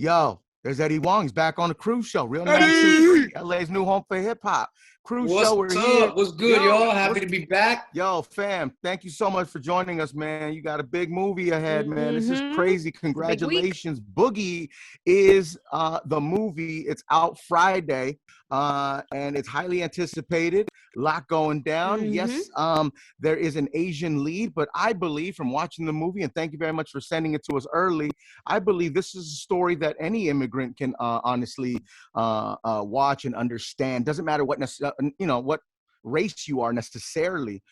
Yo, there's Eddie Huang. He's back on the Cruz show. Real Eddie! 923, LA's new home for hip hop. Cruz What's show, we're up? here. What's good, y'all? Happy to be back. Yo, fam, thank you so much for joining us, man. You got a big movie ahead, man. This is crazy. Congratulations. Boogie is the movie. It's out Friday, and it's highly anticipated. A lot going down. Yes, there is an Asian lead, but I believe from watching the movie, and thank you very much for sending it to us early, I believe this is a story that any immigrant can honestly watch and understand. Doesn't matter what what race you are necessarily.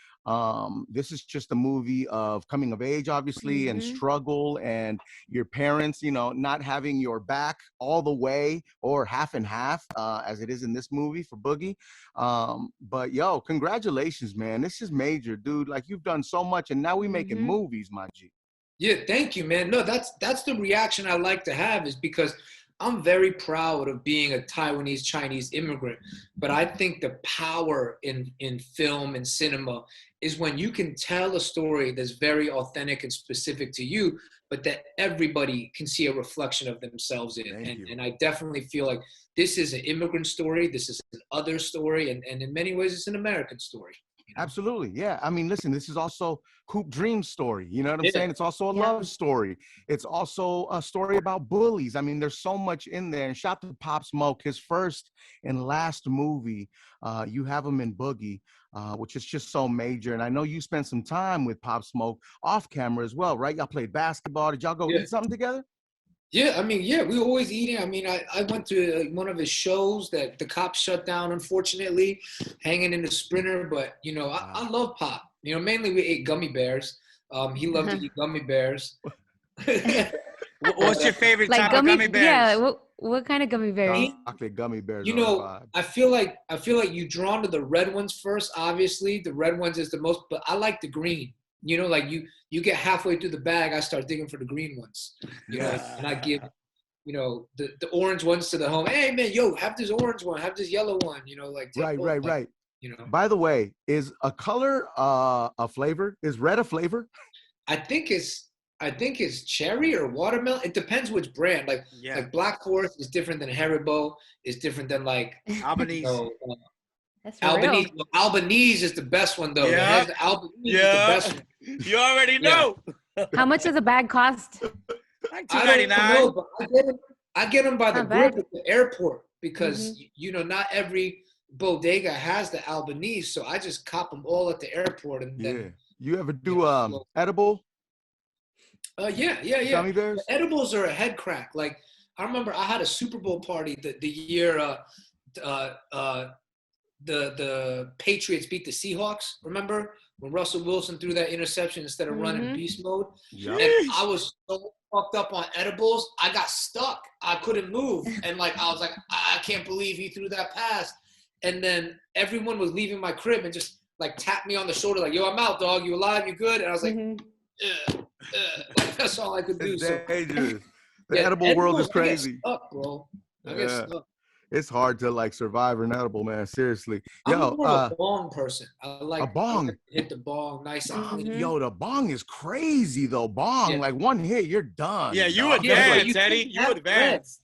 This is just a movie of coming of age, obviously, and struggle, and your parents, not having your back all the way or half and half, as it is in this movie for Boogie. But yo, congratulations, man. This is major, dude. Like, you've done so much, and now we making movies, my G. Yeah, thank you, man. No, that's the reaction I like to have, is because I'm very proud of being a Taiwanese Chinese immigrant, but I think the power in film and cinema is when you can tell a story that's very authentic and specific to you, but that everybody can see a reflection of themselves in. And I definitely feel like this is an immigrant story, this is an other story, and in many ways it's an American story. Absolutely. Yeah. I mean, listen, this is also Hoop Dream's story. You know what I'm saying? It's also a love story. It's also a story about bullies. I mean, there's so much in there. And shout to Pop Smoke, his first and last movie. You have him in Boogie, which is just so major. And I know you spent some time with Pop Smoke off camera as well, right? Y'all played basketball. Did y'all go eat something together? Yeah, I mean, we were always eating. I mean, I went to one of his shows that the cops shut down, unfortunately, hanging in the Sprinter. But, I love Pop. Mainly we ate gummy bears. He loved to eat gummy bears. What's your favorite type of gummy bears? Yeah, what kind of gummy bears? Chocolate gummy bears. I feel like you're drawn to the red ones first. Obviously, the red ones is the most, but I like the green. Like you get halfway through the bag, I start digging for the green ones. And I give, the orange ones to the home. Hey man, have this orange one, have this yellow one. Right. By the way, is a color a flavor? Is red a flavor? I think it's cherry or watermelon. It depends which brand. Like Black Forest is different than Haribo. Is different than like Albanese. Albanese. Well, Albanese is the best one though. Yeah. Albanese is the best one. You already know. How much does a bag cost? Like I don't know, but I get them by the Not grip at the airport because not every bodega has the Albanese, so I just cop them all at the airport. And then you ever do edible? Yeah. Gummy bears? The edibles are a head crack. Like, I remember I had a Super Bowl party the year the Patriots beat the Seahawks. Remember when Russell Wilson threw that interception instead of running beast mode? Yep. And I was so fucked up on edibles, I got stuck. I couldn't move, and I was like, I can't believe he threw that pass. And then everyone was leaving my crib and just like tapped me on the shoulder, like, "Yo, I'm out, dog. You alive? You good?" And I was like, like that's all I could do. The edible world is crazy. I get stuck, bro. I get stuck. It's hard to like survive an edible, man. Seriously. I'm more of a bong person. I like a bong. Hit the bong nice and clean. Yo, the bong is crazy though. Bong, like one hit, you're done. Yeah, you advance, Eddie. You advance.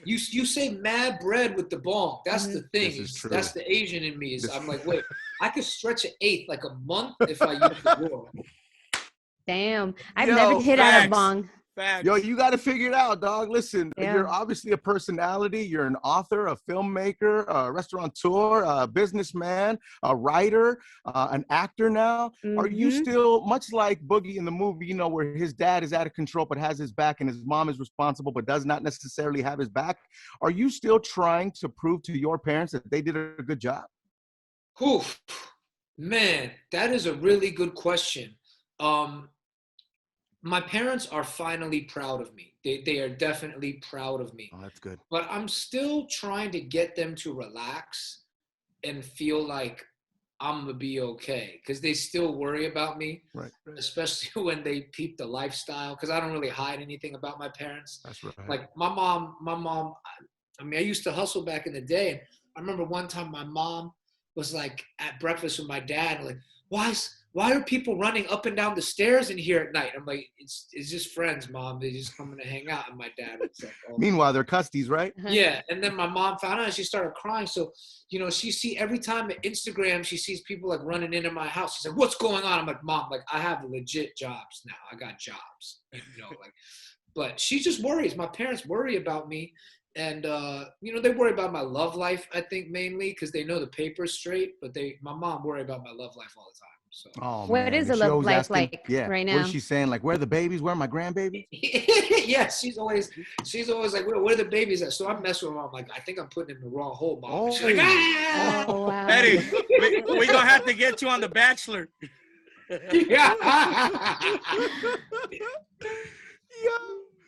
You say mad bread with the bong. That's the thing. That's the Asian in me. I'm like, wait, I could stretch an eighth like a month if I use the door. Damn, I've never hit out a bong. Facts. Yo, you got to figure it out, dog. Listen, you're obviously a personality. You're an author, a filmmaker, a restaurateur, a businessman, a writer, an actor now. Are you still, much like Boogie in the movie, where his dad is out of control but has his back and his mom is responsible but does not necessarily have his back? Are you still trying to prove to your parents that they did a good job? Oof, man, that is a really good question. My parents are finally proud of me. They are definitely proud of me. Oh, that's good. But I'm still trying to get them to relax and feel like I'm going to be okay. Because they still worry about me. Right. Especially when they peep the lifestyle. Because I don't really hide anything about my parents. That's right. Like my mom, I mean, I used to hustle back in the day. And I remember one time my mom was like at breakfast with my dad. Like, why why are people running up and down the stairs in here at night? I'm like, it's just friends, Mom. They just coming to hang out. And my dad was like, oh. Meanwhile, they're custies, right? Yeah. And then my mom found out and she started crying. So, she see every time at Instagram, she sees people like running into my house. She's like, what's going on? I'm like, Mom, like I have legit jobs now. I got jobs, but she just worries. My parents worry about me. And, they worry about my love life, I think, mainly because they know the paper's straight. But my mom worry about my love life all the time. So. Oh, what is a love life like right now? What is she saying? Like, where are the babies? Where are my grandbabies? Yeah, she's always like, where are the babies at? So I mess with her. I'm like, I think I'm putting in the wrong hole, Mom. Oh. She's like, ah! Oh, wow. Eddie, we gonna have to get you on The Bachelor. Yeah.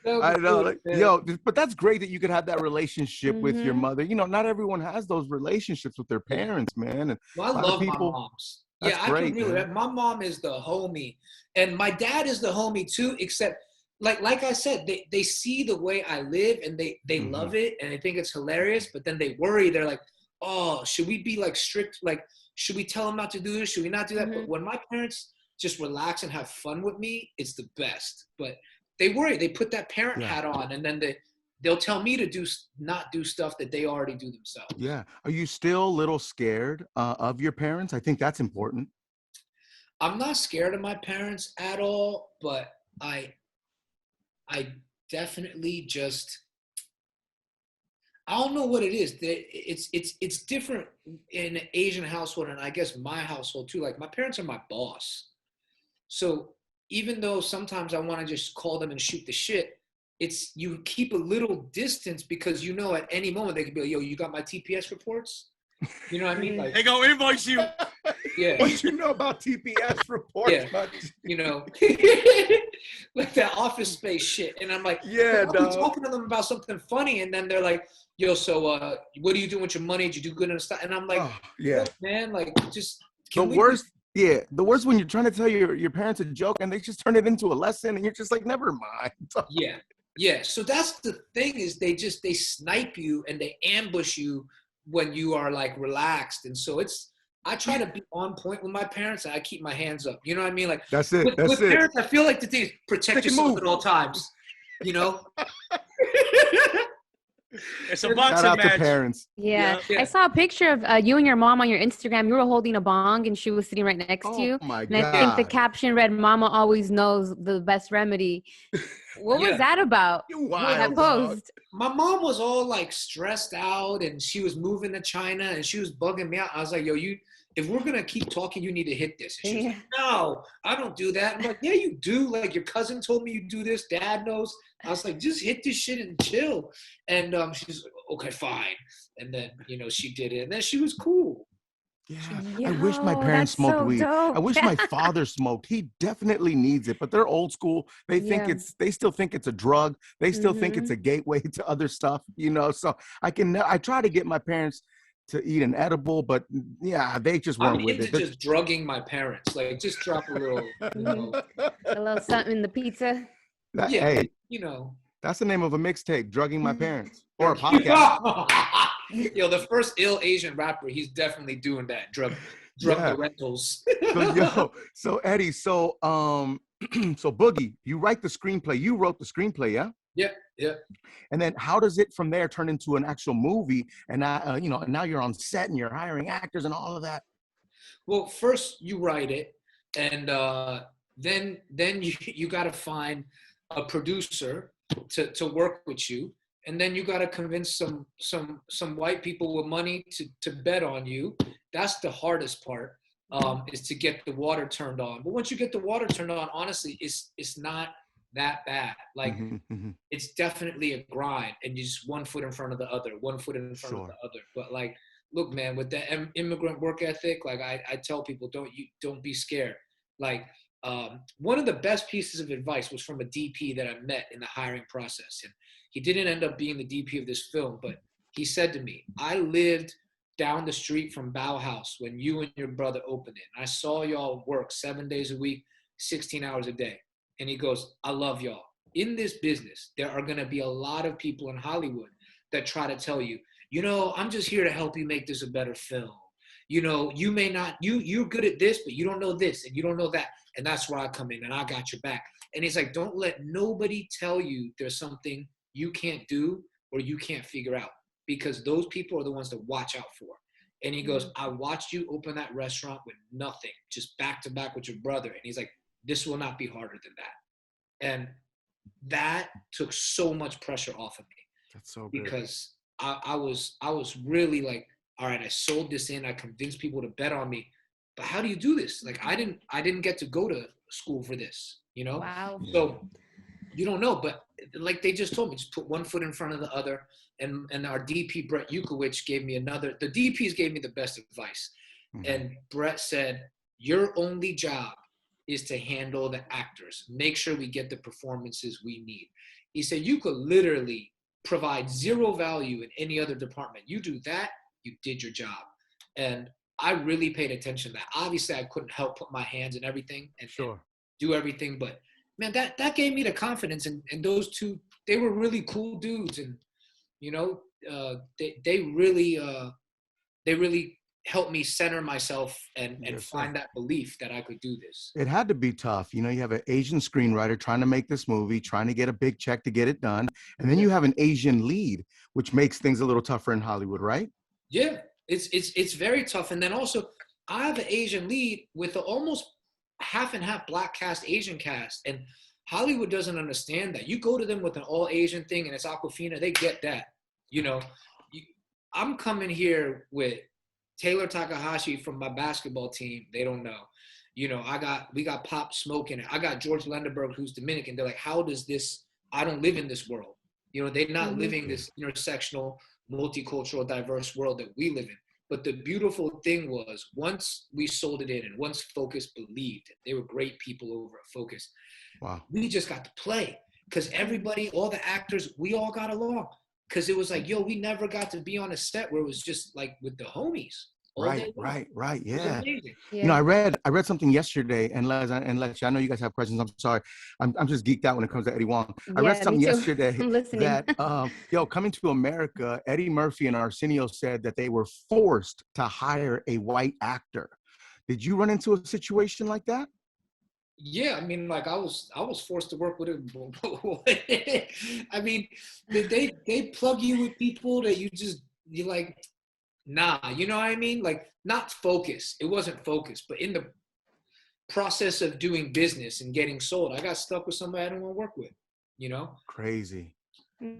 I know, but that's great that you could have that relationship with your mother. Not everyone has those relationships with their parents, man. And I love my moms. Yeah, I can really. My mom is the homie, and my dad is the homie too. Except, like I said, they see the way I live, and they love it, and they think it's hilarious. But then they worry. They're like, "Oh, should we be like strict? Like, should we tell them not to do this? Should we not do that?" But when my parents just relax and have fun with me, it's the best. But they worry. They put that parent hat on, and then they'll tell me to not do stuff that they already do themselves. Yeah. Are you still a little scared of your parents? I think that's important. I'm not scared of my parents at all, but I definitely I don't know what it is. It's different in an Asian household, and I guess my household too. Like my parents are my boss. So even though sometimes I want to just call them and shoot the shit, you keep a little distance because at any moment they could be like, yo, you got my TPS reports? You know what I mean? Like, they go invoice you. Yeah. What you know about TPS reports? Yeah. Like that Office Space shit. And I'm like, yeah, I'm talking to them about something funny, and then they're like, yo, so what do you do with your money? Did you do good in the stock? And I'm like, look, man, like just the worst when you're trying to tell your parents a joke and they just turn it into a lesson and you're just like, never mind. Yeah. So that's the thing is they snipe you and they ambush you when you are like relaxed. And so I try to be on point with my parents and I keep my hands up. You know what I mean? Like that's it. With parents, I feel like the thing is protect yourself at all times. It's a boxing Shout out match. To parents. Yeah. I saw a picture of you and your mom on your Instagram. You were holding a bong and she was sitting right next to you. Oh my God. And I think the caption read, "Mama always knows the best remedy." What was that about? That post. My mom was all like stressed out and she was moving to China and she was bugging me out. I was like, yo, if we're going to keep talking, you need to hit this. And she was like, no, I don't do that. I'm like, yeah, you do. Like your cousin told me you do this. Dad knows. I was like, just hit this shit and chill. And she's like, okay, fine. And then, she did it. And then she was cool. Yeah, I wish my parents smoked weed. I wish my father smoked. He definitely needs it, but they're old school. They think they still think it's a drug. They still think it's a gateway to other stuff, So I try to get my parents to eat an edible, but they just weren't with it. Just drugging my parents, like just drop a little, a little something in the pizza. Hey, that's the name of a mixtape, Drugging My Parents, or a podcast. Yo, the first ill Asian rapper, he's definitely doing that. Drug the rentals. So Eddie, so Boogie, you write the screenplay. You wrote the screenplay, yeah? Yeah. And then how does it from there turn into an actual movie? And now you're on set and you're hiring actors and all of that. Well, first you write it, and then you got to find a producer to work with you. And then you got to convince some white people with money to bet on you. That's the hardest part, is to get the water turned on. But once you get the water turned on, honestly, it's not that bad. Like it's definitely a grind, and you just one foot in front of the other, one foot in front of the other. But like, look, man, with the immigrant work ethic, like I tell people, don't be scared. Like one of the best pieces of advice was from a DP that I met in the hiring process, and he didn't end up being the DP of this film, but he said to me, I lived down the street from Bauhaus when you and your brother opened it. And I saw y'all work 7 days a week, 16 hours a day. And he goes, I love y'all. In this business, there are going to be a lot of people in Hollywood that try to tell you, I'm just here to help you make this a better film. You know, you may not, you're good at this, but you don't know this and you don't know that. And that's where I come in and I got your back. And he's like, don't let nobody tell you there's something you can't do or you can't figure out, because those people are the ones to watch out for. And he goes, I watched you open that restaurant with nothing, just back to back with your brother. And he's like, this will not be harder than that. And that took so much pressure off of me. That's so good. Because I was really like, all right, I sold this in, I convinced people to bet on me, but how do you do this? Like, I didn't get to go to school for this, you know? Wow. So you don't know, but like they just told me, just put one foot in front of the other. And our DP, Brett Yukowicz, gave me the DPs gave me the best advice. Mm-hmm. And Brett said, your only job is to handle the actors. Make sure we get the performances we need. He said, you could literally provide zero value in any other department. You do that, you did your job. And I really paid attention to that. Obviously, I couldn't help put my hands in everything and do everything, but man, that gave me the confidence. And those two, they were really cool dudes. And, you know, they really helped me center myself and find that belief that I could do this. It had to be tough. You know, you have an Asian screenwriter trying to make this movie, trying to get a big check to get it done. And then you have an Asian lead, which makes things a little tougher in Hollywood, right? Yeah, it's very tough. And then also, I have an Asian lead with almost half and half Black cast, Asian cast. And Hollywood doesn't understand that. You go to them with an all Asian thing and it's Aquafina, they get that. You know, I'm coming here with Taylor Takahashi from my basketball team. They don't know. You know, we got Pop Smoke in it. I got George Lenderberg, who's Dominican. They're like, how does this, I don't live in this world. You know, they're not living this intersectional, multicultural, diverse world that we live in. But the beautiful thing was, once we sold it in and once Focus believed, they were great people over at Focus. Wow. We just got to play because everybody, all the actors, we all got along. Because it was like, yo, we never got to be on a set where it was just like with the homies. Right. Yeah. You know, I read something yesterday, and Les, I know you guys have questions. I'm sorry. I'm just geeked out when it comes to Eddie Huang. I read something yesterday that, coming to America, Eddie Murphy and Arsenio said that they were forced to hire a white actor. Did you run into a situation like that? Yeah, I mean, like I was forced to work with him. I mean, they plug you with people that you're like, nah, you know what I mean? Like, not Focus. It wasn't Focus, but in the process of doing business and getting sold, I got stuck with somebody I didn't want to work with, you know? Crazy.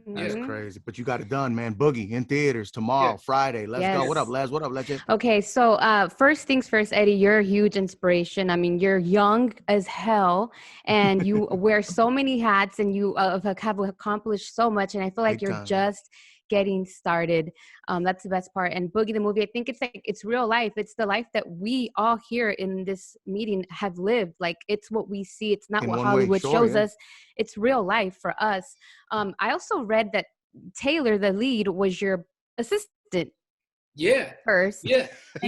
That's crazy. But you got it done, man. Boogie in theaters tomorrow, Friday. Let's go. What up, Les? What up, Legend? Okay, so first things first, Eddie, you're a huge inspiration. I mean, you're young as hell and you wear so many hats and you have accomplished so much. And I feel like you're just getting started. That's the best part. And Boogie the movie, I think it's real life. It's the life that we all here in this meeting have lived. Like, it's what we see. It's not what Hollywood shows us. It's real life for us. I also read that Taylor, the lead, was your assistant. Yeah. First. Yeah.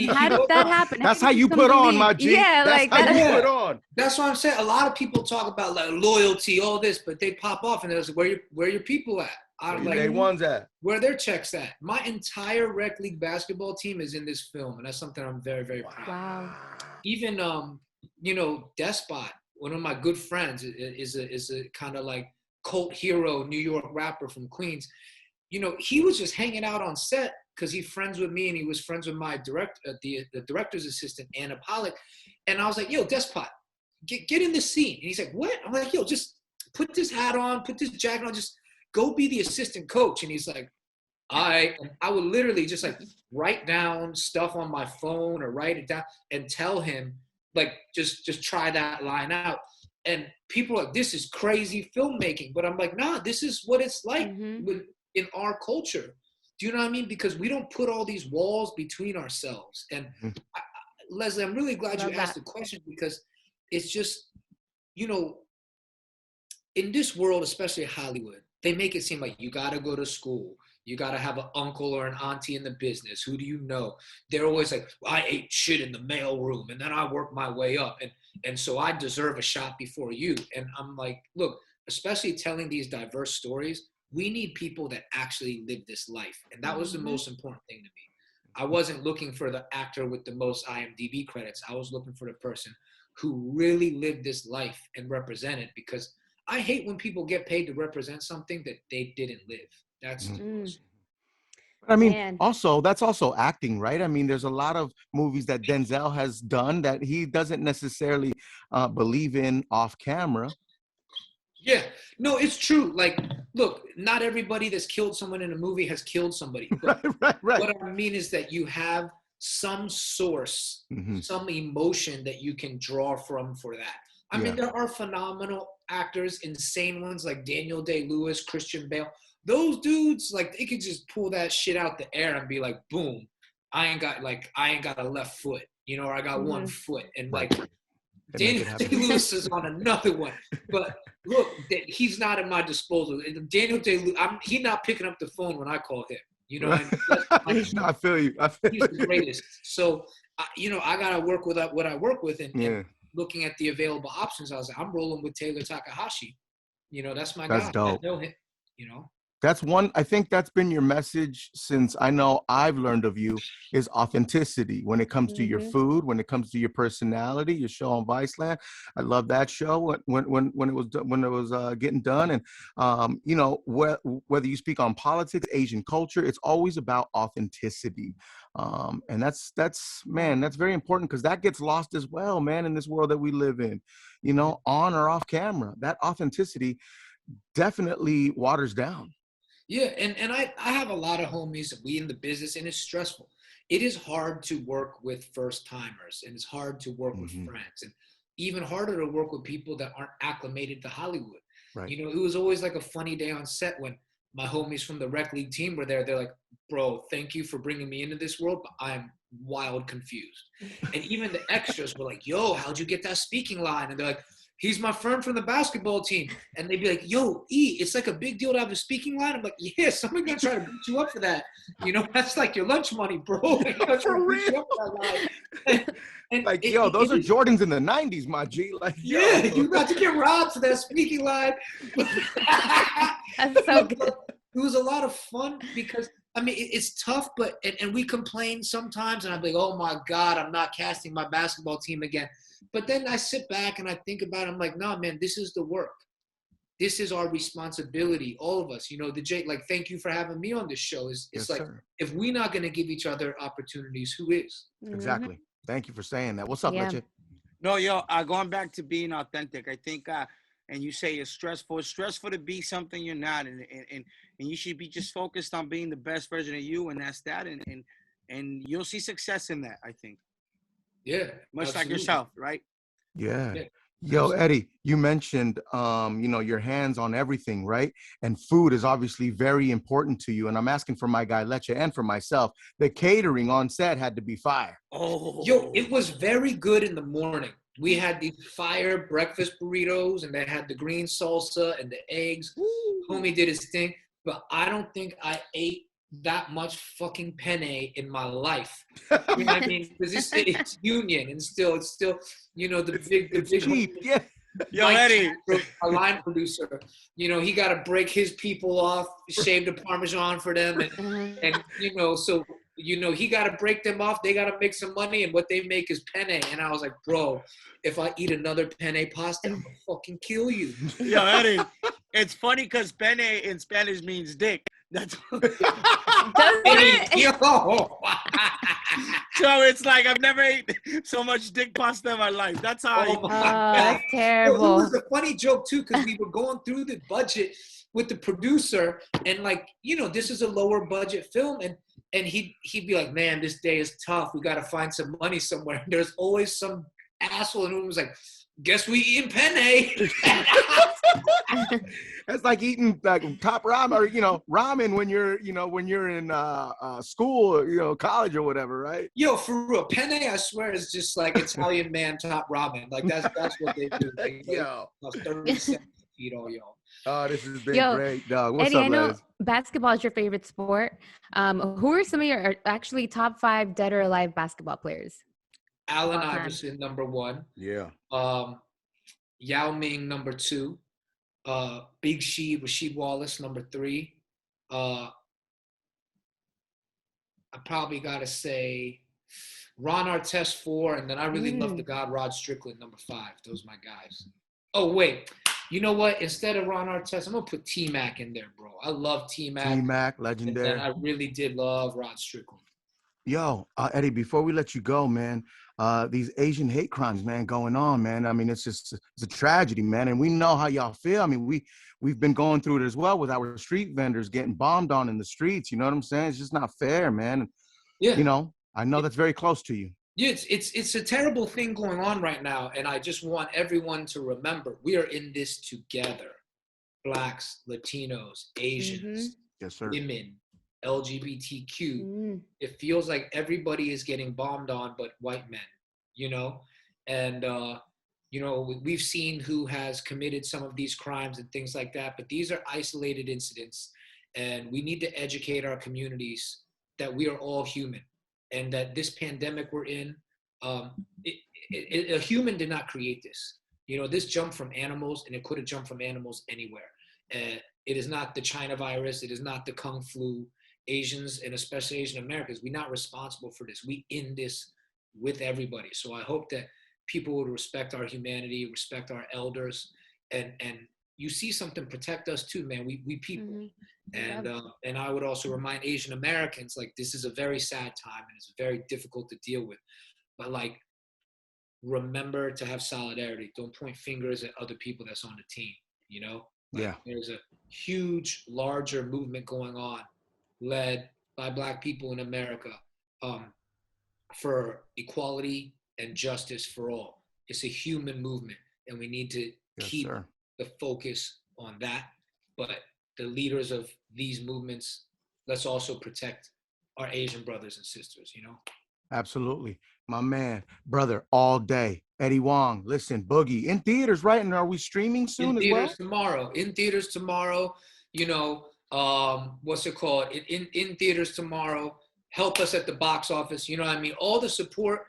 How did that happen? That's how you put on, my G. Yeah, that's how you put on. That's what I'm saying. A lot of people talk about like loyalty, all this, but they pop off and they're like, where your people at? Where one's at? Where their checks at? My entire rec league basketball team is in this film, and that's something I'm very, very proud of. Wow. Even you know, Despot, one of my good friends, is a kind of like cult hero New York rapper from Queens. You know, he was just hanging out on set because he's friends with me and he was friends with my the director's assistant, Anna Pollock. And I was like, yo, Despot, get in this scene. And he's like, what? I'm like, yo, just put this hat on, put this jacket on, just go be the assistant coach. And he's like, I would literally just like write down stuff on my phone or write it down and tell him, like, just try that line out. And people are like, this is crazy filmmaking. But I'm like, nah, this is what it's like in our culture. Do you know what I mean? Because we don't put all these walls between ourselves. And Leslie, I'm really glad you asked the question, because it's just, you know, in this world, especially Hollywood, they make it seem like you got to go to school. You got to have an uncle or an auntie in the business. Who do you know? They're always like, well, I ate shit in the mailroom and then I worked my way up. And so I deserve a shot before you. And I'm like, look, especially telling these diverse stories, we need people that actually live this life. And that was the most important thing to me. I wasn't looking for the actor with the most IMDb credits. I was looking for the person who really lived this life and represented, because I hate when people get paid to represent something that they didn't live. That's I mean, Man. also, that's also acting, right? I mean, there's a lot of movies that Denzel has done that he doesn't necessarily believe in off camera. Yeah, no, it's true. Like, look, not everybody that's killed someone in a movie has killed somebody. But Right. what I mean is that you have some source, some emotion that you can draw from for that. I mean, there are phenomenal actors, insane ones like Daniel Day-Lewis, Christian Bale. Those dudes, like, they could just pull that shit out the air and be like, boom, I ain't got a left foot, you know, or I got one foot. And like, Daniel Day-Lewis is on another one. But look, he's not at my disposal. Daniel Day-Lewis, he's not picking up the phone when I call him. You know, I feel you. He's the greatest. So, you know, I gotta work with what I work with, and looking at the available options, I was like, I'm rolling with Taylor Takahashi. You know, that's my guy. That's dope. I know him. You know. I think that's been your message since I know I've learned of you, is authenticity when it comes to your food, when it comes to your personality, your show on Viceland. I love that show when it was getting done. And, you know, whether you speak on politics, Asian culture, it's always about authenticity. And that's very important, because that gets lost as well, man, in this world that we live in, you know, on or off camera. That authenticity definitely waters down. Yeah, and I have a lot of homies, we in the business, and it's stressful. It is hard to work with first timers, and it's hard to work with friends, and even harder to work with people that aren't acclimated to Hollywood. Right. You know, it was always like a funny day on set when my homies from the rec league team were there. They're like, bro, thank you for bringing me into this world, but I'm wild confused. And even the extras were like, yo, how'd you get that speaking line? And they're like, he's my friend from the basketball team. And they'd be like, yo, E, it's like a big deal to have a speaking line. I'm like, yeah, someone's going to try to beat you up for that. You know, that's like your lunch money, bro. For real. And like, yo, those are Jordans in the 90s, my G. Like, yeah, you got to get robbed for that speaking line. That's so good. It was a lot of fun because, I mean, it's tough, but, and we complain sometimes, and I'm like, oh my God, I'm not casting my basketball team again. But then I sit back and I think about it. I'm like, no, man, this is the work. This is our responsibility, all of us. You know, like, thank you for having me on this show. It's like, sir. If we're not going to give each other opportunities, who is? Exactly. Thank you for saying that. What's up, Leche? No, yo, going back to being authentic, I think, and you say it's stressful. It's stressful to be something you're not, and you should be just focused on being the best version of you, and that's that, and you'll see success in that, I think. Yeah, much absolutely. Like yourself, right? Yeah. Yo, Eddie, you mentioned, you know, your hands on everything, right? And food is obviously very important to you. And I'm asking for my guy Leche and for myself. The catering on set had to be fire. Oh, yo, it was very good in the morning. We had these fire breakfast burritos, and they had the green salsa and the eggs. Ooh. Homie did his thing, but I don't think I ate that much fucking penne in my life. You know what I mean? Because it's union, and it's still, you know, the big cheap. Yeah. Yo, Eddie, a line producer, you know, he got to break his people off, shave the Parmesan for them, and you know, so you know, he got to break them off. They got to make some money, and what they make is penne. And I was like, bro, if I eat another penne pasta, I'm gonna fucking kill you. Yo, Eddie, it's funny because penne in Spanish means dick. That's yo. So it's like I've never ate so much dick pasta in my life. That's how. That's terrible. It was a funny joke too, because we were going through the budget with the producer, and like, you know, this is a lower budget film, and he'd be like, man, this day is tough. We got to find some money somewhere. And there's always some asshole in the room who's like, guess we eating penne. It's like eating like top ramen, or, you know, ramen when you're in school, you know, college or whatever, right? Yo, for real, penne, I swear, is just like Italian man top ramen. Like that's what they do. Yo, 30 cents to eat all y'all. Oh, this has been great, dog. What's Eddie, up, I know Les? basketball is your favorite sport. Who are some of your actually top 5 dead or alive basketball players? Allen Iverson, number 1. Yeah. Yao Ming, number 2. Big Rasheed Wallace, number 3. I I probably got to say Ron Artest 4, and then I really love the God Rod Strickland #5. Those are my guys. Oh, wait. You know what? Instead of Ron Artest, I'm going to put T-Mac in there, bro. I love T-Mac. T-Mac, legendary. And I really did love Rod Strickland. Yo, Eddie, before we let you go, man, these Asian hate crimes, man, going on, man. I mean, it's a tragedy, man. And we know how y'all feel. I mean, we've been going through it as well with our street vendors getting bombed on in the streets. You know what I'm saying? It's just not fair, man. Yeah. You know, I know that's very close to you. Yeah, it's a terrible thing going on right now. And I just want everyone to remember, we are in this together. Blacks, Latinos, Asians, yes, sir. Women, LGBTQ. It feels like everybody is getting bombed on but white men, you know? And, you know, we've seen who has committed some of these crimes and things like that, but these are isolated incidents. And we need to educate our communities that we are all human. And that this pandemic we're in, a human did not create this. You know, this jumped from animals, and it could have jumped from animals anywhere. It is not the China virus. It is not the Kung flu. Asians, and especially Asian Americans, we're not responsible for this. We in this with everybody. So I hope that people would respect our humanity, respect our elders, and you see something, protect us too, man. We people. And I would also remind Asian Americans, like, this is a very sad time and it's very difficult to deal with. But like, remember to have solidarity. Don't point fingers at other people that's on the team, you know? Like, there's a huge, larger movement going on led by Black people in America for equality and justice for all. It's a human movement, and we need to keep the focus on that. But the leaders of these movements, let's also protect our Asian brothers and sisters, you know? Absolutely. My man, brother, all day. Eddie Huang, listen, Boogie, in theaters, right? And are we streaming soon as well? In theaters tomorrow, you know, what's it called? In theaters tomorrow. Help us at the box office. You know what I mean? All the support,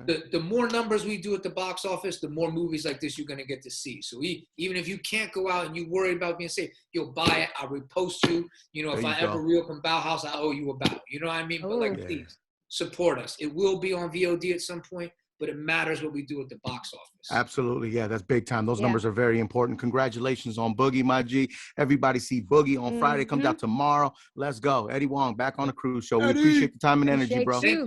the more numbers we do at the box office, the more movies like this you're going to get to see. So even if you can't go out and you worry about being safe, you'll buy it. I'll repost you. You know, if I ever reopen Bauhaus, I owe you a bow. You know what I mean? But like, please support us. It will be on VOD at some point, but it matters what we do at the box office. Absolutely. Yeah, that's big time. Those numbers are very important. Congratulations on Boogie, my G. Everybody see Boogie on Friday. Comes out tomorrow. Let's go. Eddie Huang back on the Cruise Show. We appreciate the time and energy, bro. Thank you.